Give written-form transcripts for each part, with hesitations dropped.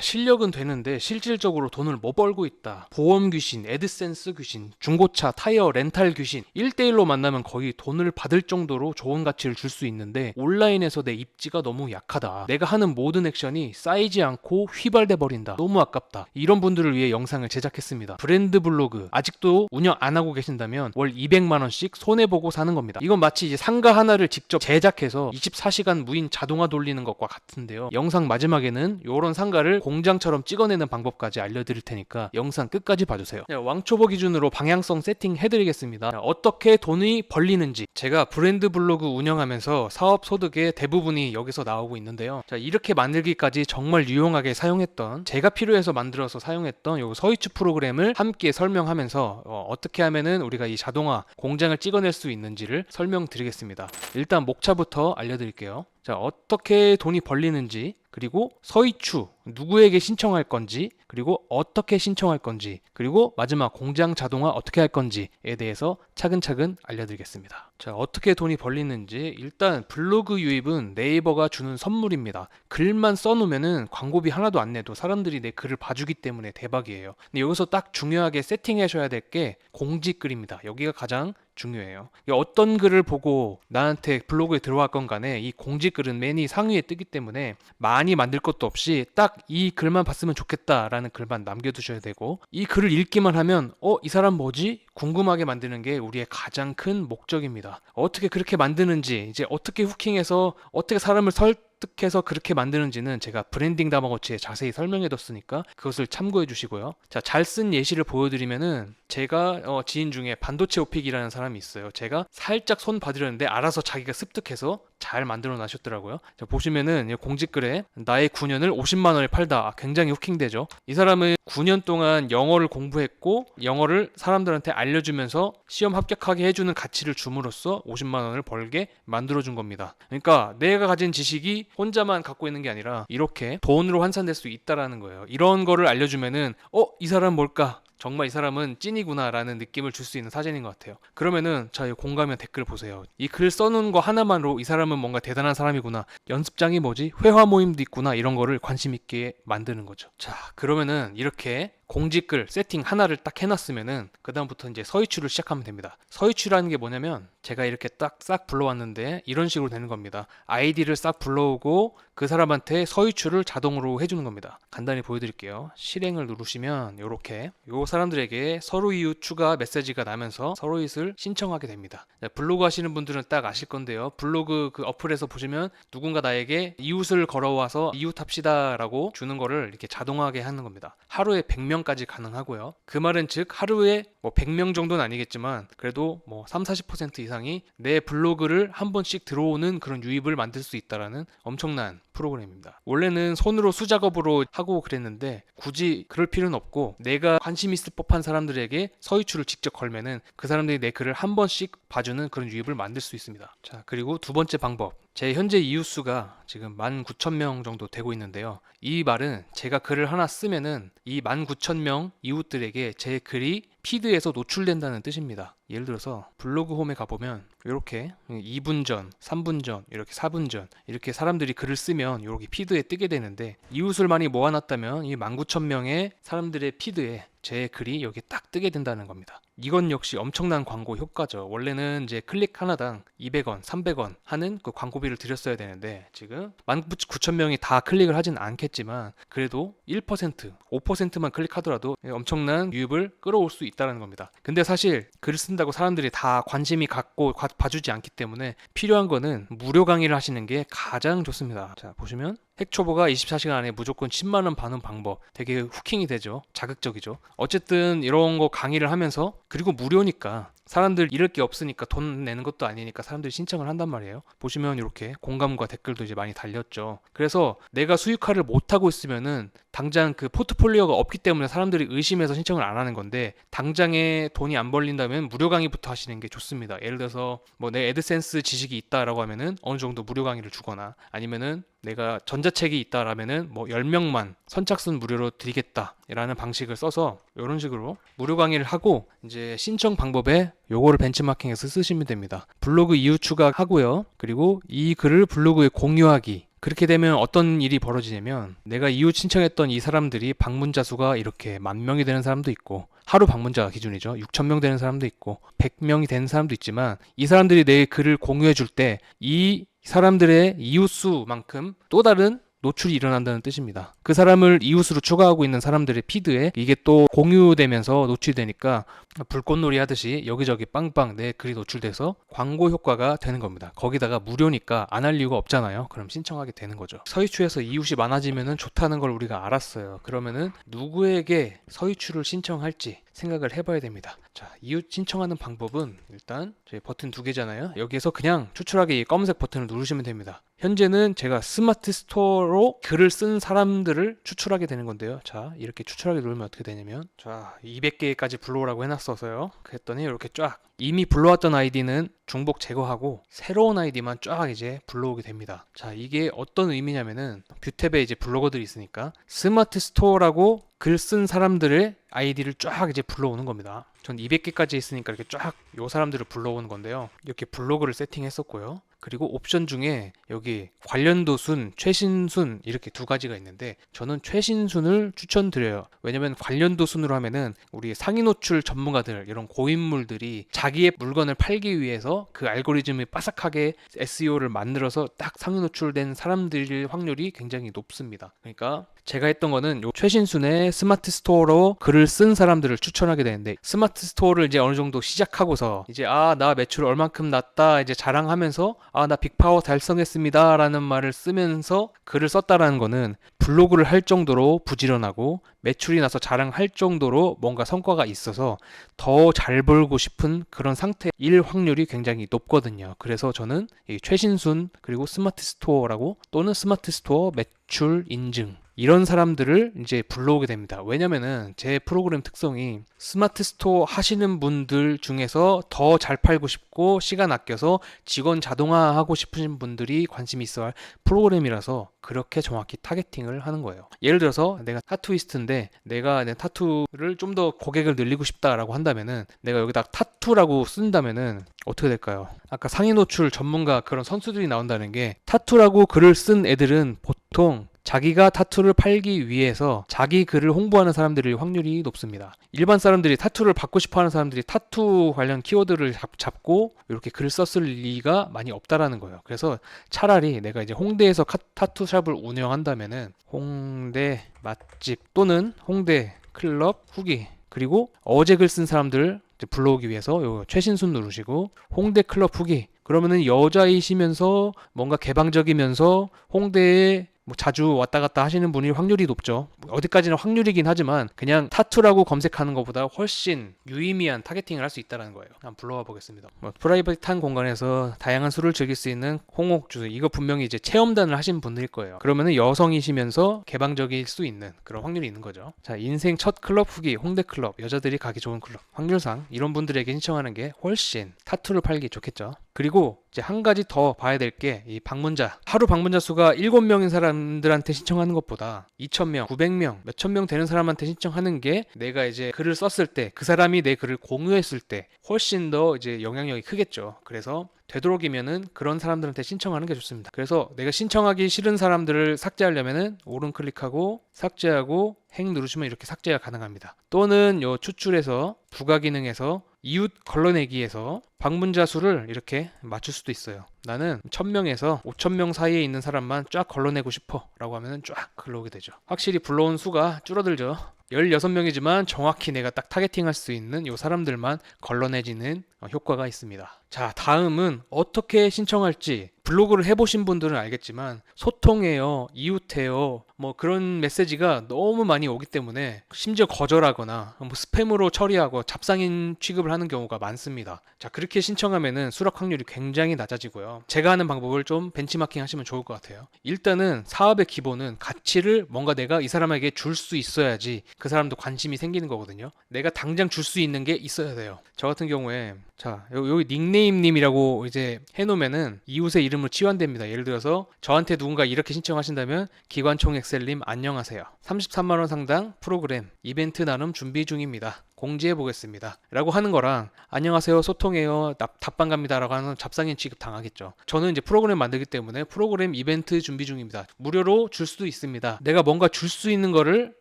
실력은 되는데 실질적으로 돈을 못 벌고 있다. 보험 귀신, 애드센스 귀신, 중고차, 타이어, 렌탈 귀신 1대1로 만나면 거의 돈을 받을 정도로 좋은 가치를 줄 수 있는데 온라인에서 내 입지가 너무 약하다. 내가 하는 모든 액션이 쌓이지 않고 휘발돼 버린다. 너무 아깝다. 이런 분들을 위해 영상을 제작했습니다. 브랜드 블로그 아직도 운영 안 하고 계신다면 월 200만 원씩 손해보고 사는 겁니다. 이건 마치 이제 상가 하나를 직접 제작해서 24시간 무인 자동화 돌리는 것과 같은데요. 영상 마지막에는 이런 상가를 공장처럼 찍어내는 방법까지 알려드릴 테니까 영상 끝까지 봐주세요. 왕초보 기준으로 방향성 세팅 해드리겠습니다. 어떻게 돈이 벌리는지 제가 브랜드 블로그 운영하면서 사업 소득의 대부분이 여기서 나오고 있는데요. 자, 이렇게 만들기까지 정말 유용하게 사용했던 제가 필요해서 만들어서 사용했던 요 서이추 프로그램을 함께 설명하면서 어떻게 하면은 우리가 이 자동화 공장을 찍어낼 수 있는지를 설명드리겠습니다. 일단 목차부터 알려드릴게요. 자, 어떻게 돈이 벌리는지, 그리고 서이추 누구에게 신청할 건지, 그리고 어떻게 신청할 건지, 그리고 마지막 공장 자동화 어떻게 할 건지에 대해서 차근차근 알려드리겠습니다. 자, 어떻게 돈이 벌리는지 일단 블로그 유입은 네이버가 주는 선물입니다. 글만 써놓으면은 광고비 하나도 안 내도 사람들이 내 글을 봐주기 때문에 대박이에요. 근데 여기서 딱 중요하게 세팅하셔야 될 게 공지글입니다. 여기가 가장 중요해요. 어떤 글을 보고 나한테 블로그에 들어왔건 간에 이 공지글은 맨이 상위에 뜨기 때문에 많이 만들 것도 없이 딱 이 글만 봤으면 좋겠다라는 글만 남겨두셔야 되고, 이 글을 읽기만 하면 이 사람 뭐지? 궁금하게 만드는 게 우리의 가장 큰 목적입니다. 어떻게 그렇게 만드는지, 이제 어떻게 후킹해서 어떻게 사람을 설득해서 그렇게 만드는지는 제가 브랜딩 다마고치에 자세히 설명해뒀으니까 그것을 참고해 주시고요. 자, 잘 쓴 예시를 보여드리면은 제가 지인 중에 반도체 오픽이라는 사람이 있어요. 제가 살짝 손 봐드렸는데 알아서 자기가 습득해서 잘 만들어 놔셨더라고요. 자, 보시면은 공지글에 나의 9년을 50만 원에 팔다. 굉장히 후킹되죠. 이 사람은 9년 동안 영어를 공부했고 영어를 사람들한테 알려주면서 시험 합격하게 해주는 가치를 줌으로써 50만 원을 벌게 만들어준 겁니다. 그러니까 내가 가진 지식이 혼자만 갖고 있는 게 아니라 이렇게 돈으로 환산될 수 있다라는 거예요. 이런 거를 알려주면은 이 사람 뭘까? 정말 이 사람은 찐이구나 라는 느낌을 줄 수 있는 사진인 것 같아요. 그러면은 자, 공감이나 댓글 보세요. 이 글 써놓은 거 하나만으로 이 사람은 뭔가 대단한 사람이구나, 연습장이 뭐지, 회화 모임도 있구나, 이런 거를 관심 있게 만드는 거죠. 자, 그러면은 이렇게 공지글 세팅 하나를 딱 해놨으면은 그 다음부터 이제 서이추를 시작하면 됩니다. 서이추라는 게 뭐냐면 제가 이렇게 딱 싹 불러왔는데 이런 식으로 되는 겁니다. 아이디를 싹 불러오고 그 사람한테 서이추를 자동으로 해주는 겁니다. 간단히 보여드릴게요. 실행을 누르시면 이렇게 요 사람들에게 서로 이웃 추가 메시지가 나면서 서로 이웃을 신청하게 됩니다. 자, 블로그 하시는 분들은 딱 아실 건데요. 블로그 그 어플에서 보시면 누군가 나에게 이웃을 걸어와서 이웃합시다 라고 주는 거를 이렇게 자동화하게 하는 겁니다. 하루에 100명까지 가능하고요. 그 말은 즉 하루에 100명 정도는 아니겠지만 그래도 30-40% 이상이 내 블로그를 한 번씩 들어오는 그런 유입을 만들 수 있다라는 엄청난 프로그램입니다. 원래는 손으로 수작업으로 하고 그랬는데 굳이 그럴 필요는 없고 내가 관심 있을 법한 사람들에게 서이추를 직접 걸면은 그 사람들이 내 글을 한 번씩 봐주는 그런 유입을 만들 수 있습니다. 자, 그리고 두 번째 방법. 제 현재 이웃 수가 지금 19,000명 정도 되고 있는데요. 이 말은 제가 글을 하나 쓰면은 이 19,000명 이웃들에게 제 글이 피드에서 노출된다는 뜻입니다. 예를 들어서 블로그 홈에 가보면 이렇게 2분 전, 3분 전, 이렇게 4분 전 이렇게 사람들이 글을 쓰면 이렇게 피드에 뜨게 되는데, 이웃을 많이 모아놨다면 이 19,000명의 사람들의 피드에 제 글이 여기 딱 뜨게 된다는 겁니다. 이건 역시 엄청난 광고 효과죠. 원래는 이제 클릭 하나당 200원, 300원 하는 그 광고비를 들였어야 되는데 지금 19,000명이 다 클릭을 하진 않겠지만 그래도 1%, 5%만 클릭하더라도 엄청난 유입을 끌어올 수 있다는 겁니다. 근데 사실 글을 쓴다고 사람들이 다 관심이 갖고 봐주지 않기 때문에 필요한 거는 무료 강의를 하시는 게 가장 좋습니다. 자, 보시면 핵초보가 24시간 안에 무조건 10만 원 버는 방법, 되게 후킹이 되죠. 자극적이죠. 어쨌든 이런 거 강의를 하면서, 그리고 무료니까 사람들 잃을 게 없으니까 돈 내는 것도 아니니까 사람들이 신청을 한단 말이에요. 보시면 이렇게 공감과 댓글도 이제 많이 달렸죠. 그래서 내가 수익화를 못하고 있으면은 당장 그 포트폴리오가 없기 때문에 사람들이 의심해서 신청을 안 하는 건데, 당장에 돈이 안 벌린다면 무료 강의부터 하시는 게 좋습니다. 예를 들어서 내 애드센스 지식이 있다라고 하면은 어느 정도 무료 강의를 주거나, 아니면은 내가 전자책이 있다라면은 10명만 선착순 무료로 드리겠다라는 방식을 써서 이런 식으로 무료 강의를 하고, 이제 신청 방법에 요거를 벤치마킹해서 쓰시면 됩니다. 블로그 이웃 추가하고요. 그리고 이 글을 블로그에 공유하기, 그렇게 되면 어떤 일이 벌어지냐면 내가 이웃 신청했던 이 사람들이 방문자 수가 이렇게 10,000명이 되는 사람도 있고 하루 방문자가 기준이죠. 6,000명 되는 사람도 있고 100명이 되는 사람도 있지만 이 사람들이 내 글을 공유해 줄 때 이 사람들의 이웃 수만큼 또 다른 노출이 일어난다는 뜻입니다. 그 사람을 이웃으로 추가하고 있는 사람들의 피드에 이게 또 공유되면서 노출이 되니까 불꽃놀이 하듯이 여기저기 빵빵 내 글이 노출돼서 광고 효과가 되는 겁니다. 거기다가 무료니까 안 할 이유가 없잖아요. 그럼 신청하게 되는 거죠. 서이추에서 이웃이 많아지면 좋다는 걸 우리가 알았어요. 그러면은 누구에게 서이추를 신청할지 생각을 해봐야 됩니다. 자, 이웃 신청하는 방법은 일단 저희 버튼 2개잖아요. 여기에서 그냥 추출하기 이 검은색 버튼을 누르시면 됩니다. 현재는 제가 스마트 스토어로 글을 쓴 사람들을 추출하게 되는 건데요. 자, 이렇게 추출하기 누르면 어떻게 되냐면 자, 200개까지 불러오라고 해놨어서요. 그랬더니 이렇게 쫙 이미 불러왔던 아이디는 중복 제거하고 새로운 아이디만 쫙 이제 불러오게 됩니다. 자, 이게 어떤 의미냐면은 뷰탭에 이제 블로거들이 있으니까 스마트 스토어라고 글 쓴 사람들의 아이디를 쫙 이제 불러오는 겁니다. 전 200개까지 있으니까 이렇게 쫙 요 사람들을 불러오는 건데요. 이렇게 블로그를 세팅했었고요. 그리고 옵션 중에 여기 관련도 순, 최신 순 이렇게 2가지가 있는데 저는 최신 순을 추천드려요. 왜냐면 관련도 순으로 하면은 우리 상위 노출 전문가들 이런 고인물들이 자기의 물건을 팔기 위해서 그 알고리즘이 빠삭하게 SEO를 만들어서 딱 상위 노출된 사람들일 확률이 굉장히 높습니다. 그러니까 제가 했던 거는 요 최신순의 스마트 스토어로 글을 쓴 사람들을 추천하게 되는데 스마트 스토어를 이제 어느 정도 시작하고서 이제 나 매출 얼만큼 났다 이제 자랑하면서 나 빅파워 달성했습니다 라는 말을 쓰면서 글을 썼다라는 거는 블로그를 할 정도로 부지런하고 매출이 나서 자랑할 정도로 뭔가 성과가 있어서 더 잘 벌고 싶은 그런 상태일 확률이 굉장히 높거든요. 그래서 저는 이 최신순 그리고 스마트 스토어라고 또는 스마트 스토어 매출 인증 이런 사람들을 이제 불러오게 됩니다. 왜냐면은 제 프로그램 특성이 스마트 스토어 하시는 분들 중에서 더 잘 팔고 싶고 시간 아껴서 직원 자동화하고 싶으신 분들이 관심이 있어 할 프로그램이라서 그렇게 정확히 타겟팅을 하는 거예요. 예를 들어서 내가 타투이스트인데 내가 내 타투를 좀 더 고객을 늘리고 싶다라고 한다면은 내가 여기다 타투라고 쓴다면은 어떻게 될까요? 아까 상위 노출 전문가 그런 선수들이 나온다는 게 타투라고 글을 쓴 애들은 보통 자기가 타투를 팔기 위해서 자기 글을 홍보하는 사람들일 확률이 높습니다. 일반 사람들이 타투를 받고 싶어하는 사람들이 타투 관련 키워드를 잡고 이렇게 글을 썼을 리가 많이 없다라는 거예요. 그래서 차라리 내가 이제 홍대에서 타투샵을 운영한다면은 홍대 맛집 또는 홍대 클럽 후기 그리고 어제 글 쓴 사람들 불러오기 위해서 요 최신순 누르시고 홍대 클럽 후기 그러면은 여자이시면서 뭔가 개방적이면서 홍대에 뭐 자주 왔다 갔다 하시는 분이 확률이 높죠. 어디까지나 확률이긴 하지만 그냥 타투라고 검색하는 것보다 훨씬 유의미한 타겟팅을 할 수 있다는 거예요. 한번 불러와 보겠습니다. 프라이빗한 공간에서 다양한 술을 즐길 수 있는 홍옥주 이거 분명히 이제 체험단을 하신 분들일 거예요. 그러면은 여성이시면서 개방적일 수 있는 그런 확률이 있는 거죠. 자, 인생 첫 클럽 후기 홍대 클럽 여자들이 가기 좋은 클럽 확률상 이런 분들에게 신청하는 게 훨씬 타투를 팔기 좋겠죠. 그리고 이제 한 가지 더 봐야 될 게 이 방문자 하루 방문자 수가 7명인 사람들한테 신청하는 것보다 2,000명, 900명, 몇천 명 되는 사람한테 신청하는 게 내가 이제 글을 썼을 때 그 사람이 내 글을 공유했을 때 훨씬 더 이제 영향력이 크겠죠. 그래서 되도록이면은 그런 사람들한테 신청하는 게 좋습니다. 그래서 내가 신청하기 싫은 사람들을 삭제하려면은 오른 클릭하고 삭제하고 행 누르시면 이렇게 삭제가 가능합니다. 또는 요 추출해서 부가 기능에서 이웃 걸러내기에서 방문자 수를 이렇게 맞출 수도 있어요. 나는 1,000명에서 5,000명 사이에 있는 사람만 쫙 걸러내고 싶어 라고 하면 쫙 걸러오게 되죠. 확실히 불러온 수가 줄어들죠. 16명이지만 정확히 내가 딱 타겟팅할 수 있는 요 사람들만 걸러내지는 효과가 있습니다. 자, 다음은 어떻게 신청할지 블로그를 해보신 분들은 알겠지만 소통해요, 이웃해요 뭐 그런 메시지가 너무 많이 오기 때문에 심지어 거절하거나 뭐 스팸으로 처리하고 잡상인 취급을 하는 경우가 많습니다. 자, 그렇게 신청하면은 수락 확률이 굉장히 낮아지고요. 제가 하는 방법을 좀 벤치마킹 하시면 좋을 것 같아요. 일단은 사업의 기본은 가치를 뭔가 내가 이 사람에게 줄 수 있어야지 그 사람도 관심이 생기는 거거든요. 내가 당장 줄 수 있는 게 있어야 돼요. 저 같은 경우에 자, 여기 닉네임님이라고 이제 해놓으면은 이웃의 이름으로 치환됩니다. 예를 들어서 저한테 누군가 이렇게 신청하신다면 기관총 엑셀님 안녕하세요. 33만원 상당 프로그램 이벤트 나눔 준비 중입니다. 공지해 보겠습니다 라고 하는 거랑 안녕하세요 소통해요 답방 갑니다 라고 하는 잡상인 취급 당하겠죠. 저는 이제 프로그램 만들기 때문에 프로그램 이벤트 준비 중입니다. 무료로 줄 수도 있습니다. 내가 뭔가 줄 수 있는 거를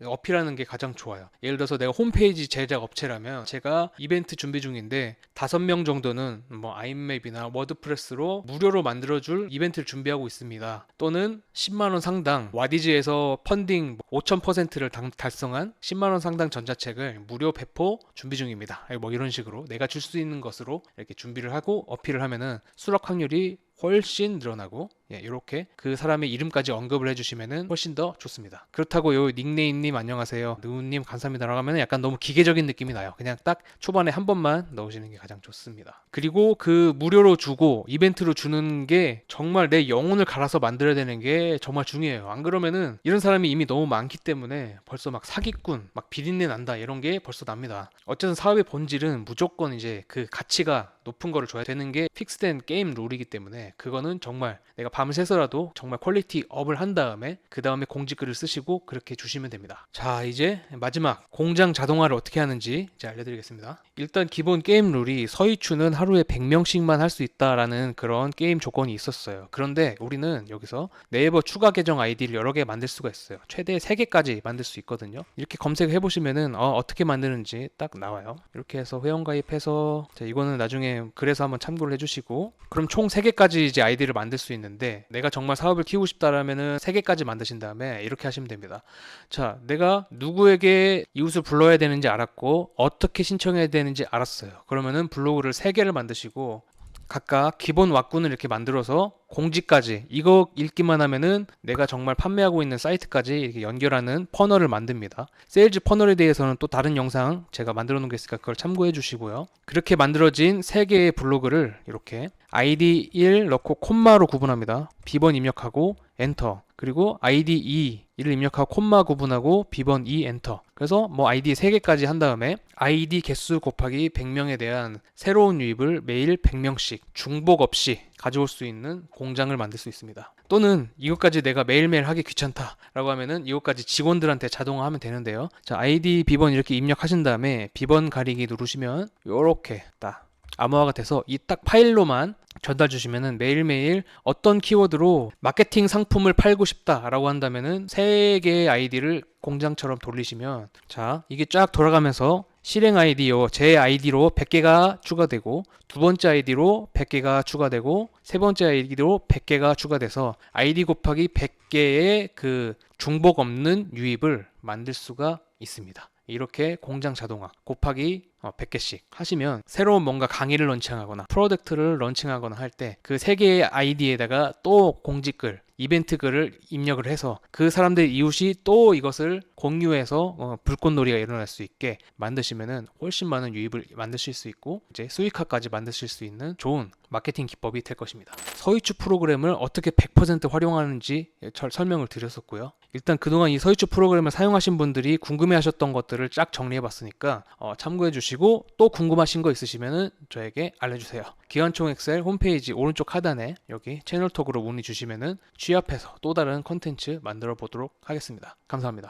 어필하는 게 가장 좋아요. 예를 들어서 내가 홈페이지 제작 업체라면 제가 이벤트 준비 중인데 5명 정도는 뭐 아임맵이나 워드프레스로 무료로 만들어줄 이벤트를 준비하고 있습니다. 또는 10만원 상당 와디즈에서 펀딩 5000%를 달성한 10만원 상당 전자책을 무료 배포 준비 중입니다. 뭐 이런 식으로 내가 줄 수 있는 것으로 이렇게 준비를 하고 어필을 하면은 수락 확률이 훨씬 늘어나고 이렇게 그 사람의 이름까지 언급을 해주시면 훨씬 더 좋습니다. 그렇다고 요 닉네임님 안녕하세요 느우님 감사합니다 라고 하면 약간 너무 기계적인 느낌이 나요. 그냥 딱 초반에 한 번만 넣으시는 게 가장 좋습니다. 그리고 그 무료로 주고 이벤트로 주는 게 정말 내 영혼을 갈아서 만들어야 되는 게 정말 중요해요. 안 그러면은 이런 사람이 이미 너무 많기 때문에 벌써 막 사기꾼 막 비린내 난다 이런 게 벌써 납니다. 어쨌든 사업의 본질은 무조건 이제 그 가치가 높은 거를 줘야 되는 게 픽스된 게임 룰이기 때문에 그거는 정말 내가 밤새서라도 정말 퀄리티 업을 한 다음에 그 다음에 공지글을 쓰시고 그렇게 주시면 됩니다. 자, 이제 마지막 공장 자동화를 어떻게 하는지 이제 알려드리겠습니다. 일단 기본 게임 룰이 서이추는 하루에 100명씩만 할 수 있다라는 그런 게임 조건이 있었어요. 그런데 우리는 여기서 네이버 추가 계정 아이디를 여러 개 만들 수가 있어요. 최대 3개까지 만들 수 있거든요. 이렇게 검색해 보시면은 어떻게 만드는지 딱 나와요. 이렇게 해서 회원 가입해서 자, 이거는 나중에 그래서 한번 참고를 해주시고 그럼 총 3개까지 이제 아이디를 만들 수 있는데 내가 정말 사업을 키우고 싶다라면은 3개까지 만드신 다음에 이렇게 하시면 됩니다. 자, 내가 누구에게 이웃을 불러야 되는지 알았고 어떻게 신청해야 되는지 알았어요. 그러면은 블로그를 3개를 만드시고 각각 기본 왁구는 이렇게 만들어서 공지까지 이거 읽기만 하면은 내가 정말 판매하고 있는 사이트까지 이렇게 연결하는 퍼널을 만듭니다. 세일즈 퍼널에 대해서는 또 다른 영상 제가 만들어 놓은 게 있으니까 그걸 참고해 주시고요. 그렇게 만들어진 3개의 블로그를 이렇게 ID 1 넣고 콤마로 구분합니다. 비번 입력하고 엔터. 그리고 ID 2를 입력하고 콤마 구분하고 비번 2 엔터. 그래서 뭐 ID 3개까지 한 다음에 ID 개수 곱하기 100명에 대한 새로운 유입을 매일 100명씩 중복 없이 가져올 수 있는 공장을 만들 수 있습니다. 또는 이것까지 내가 매일매일 하기 귀찮다 라고 하면은 이것까지 직원들한테 자동화하면 되는데요. 자, ID 비번 이렇게 입력하신 다음에 비번 가리기 누르시면 이렇게 딱 암호화가 돼서 이 딱 파일로만 전달 주시면은 매일매일 어떤 키워드로 마케팅 상품을 팔고 싶다라고 한다면은 3개의 아이디를 공장처럼 돌리시면 자, 이게 쫙 돌아가면서 실행 아이디요. 제 아이디로 100개가 추가되고 두 번째 아이디로 100개가 추가되고 세 번째 아이디로 100개가 추가돼서 아이디 곱하기 100개의 그 중복 없는 유입을 만들 수가 있습니다. 이렇게 공장 자동화 곱하기 100개씩 하시면 새로운 뭔가 강의를 런칭하거나 프로덕트를 런칭하거나 할 때 그 3개의 아이디에다가 또 공지글 이벤트 글을 입력을 해서 그 사람들 이웃이 또 이것을 공유해서 불꽃놀이가 일어날 수 있게 만드시면은 훨씬 많은 유입을 만드실 수 있고 이제 수익화까지 만드실 수 있는 좋은 마케팅 기법이 될 것입니다. 서이추 프로그램을 어떻게 100% 활용하는지 설명을 드렸었고요. 일단 그동안 이 서이추 프로그램을 사용하신 분들이 궁금해하셨던 것들을 쫙 정리해봤으니까 참고해 주시고 또 궁금하신 거 있으시면은 저에게 알려주세요. 기관총 엑셀 홈페이지 오른쪽 하단에 여기 채널톡으로 문의 주시면은 취합해서 또 다른 컨텐츠 만들어 보도록 하겠습니다. 감사합니다.